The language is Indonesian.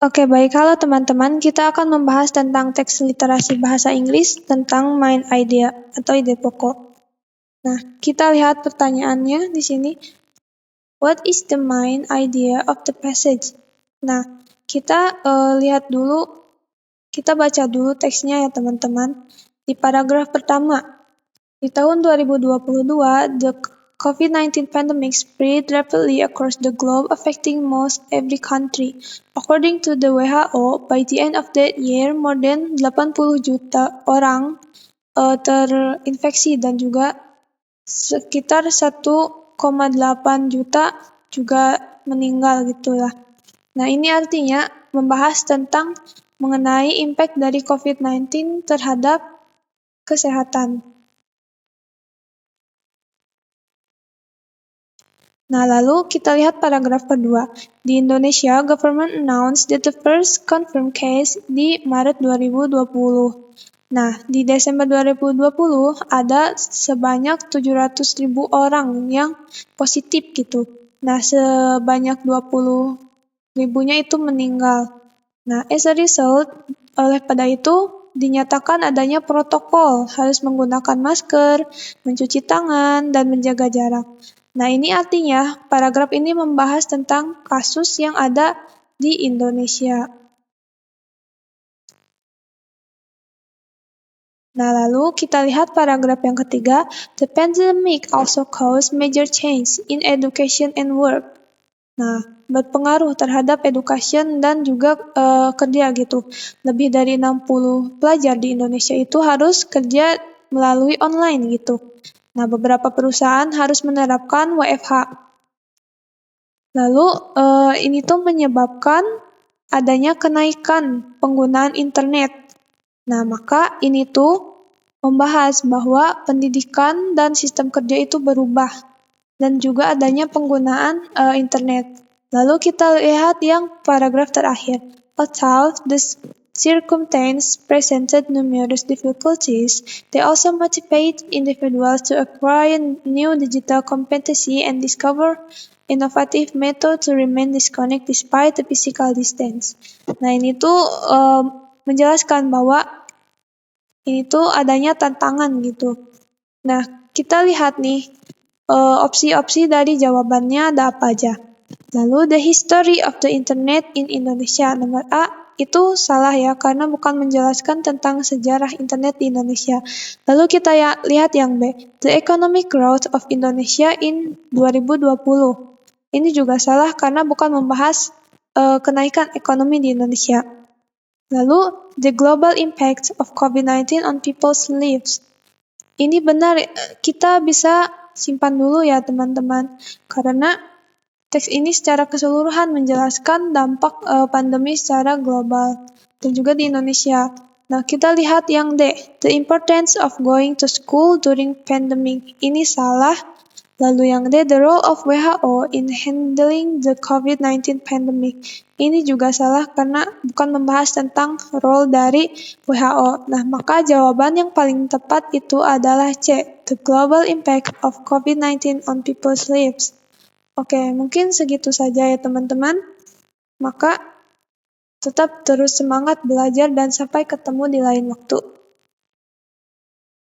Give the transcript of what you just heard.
Oke, baik. Halo teman-teman, kita akan membahas tentang teks literasi bahasa Inggris tentang main idea atau ide pokok. Nah, kita lihat pertanyaannya di sini. What is the main idea of the passage? Nah, kita lihat dulu, kita baca dulu teksnya ya teman-teman. Di paragraf pertama, di tahun 2022, the COVID-19 pandemic spread rapidly across the globe, affecting most every country. According to the WHO, by the end of that year, more than 80 juta orang terinfeksi dan juga sekitar 1,8 juta juga meninggal gitulah. Nah, ini artinya membahas tentang mengenai impact dari COVID-19 terhadap kesehatan. Nah, lalu kita lihat paragraf kedua. Di Indonesia, government announced that the first confirmed case di Maret 2020. Nah, di Desember 2020 ada sebanyak 700.000 orang yang positif gitu. Nah, sebanyak 20 ribunya itu meninggal. Nah, as a result, oleh pada itu dinyatakan adanya protokol, harus menggunakan masker, mencuci tangan, dan menjaga jarak. Nah, ini artinya paragraf ini membahas tentang kasus yang ada di Indonesia. Nah, lalu kita lihat paragraf yang ketiga. The pandemic also caused major change in education and work. Nah, berpengaruh terhadap education dan juga kerja gitu. Lebih dari 60 pelajar di Indonesia itu harus kerja melalui online gitu. Nah, beberapa perusahaan harus menerapkan WFH. Lalu, ini tuh menyebabkan adanya kenaikan penggunaan internet. Nah, maka ini tuh membahas bahwa pendidikan dan sistem kerja itu berubah dan juga adanya penggunaan internet. Lalu kita lihat yang paragraf terakhir. Although the circumstances presented numerous difficulties, they also motivate individuals to acquire new digital competency and discover innovative method to remain disconnected despite the physical distance. Nah, ini tuh menjelaskan bahwa ini tuh adanya tantangan gitu. Nah, kita lihat nih opsi-opsi dari jawabannya ada apa aja. Lalu, the history of the internet in Indonesia. Nomor A, itu salah ya, karena bukan menjelaskan tentang sejarah internet di Indonesia. Lalu kita lihat yang B, the economic growth of Indonesia in 2020. Ini juga salah karena bukan membahas kenaikan ekonomi di Indonesia. Lalu, the global impact of COVID-19 on people's lives. Ini benar, kita bisa simpan dulu ya teman-teman, karena teks ini secara keseluruhan menjelaskan dampak pandemi secara global dan juga di Indonesia. Nah, kita lihat yang D, the importance of going to school during pandemic. Ini salah. Lalu yang D, the role of WHO in handling the COVID-19 pandemic. Ini juga salah karena bukan membahas tentang role dari WHO. Nah, maka jawaban yang paling tepat itu adalah C, the global impact of COVID-19 on people's lives. Oke, mungkin segitu saja ya teman-teman. Maka tetap terus semangat belajar dan sampai ketemu di lain waktu.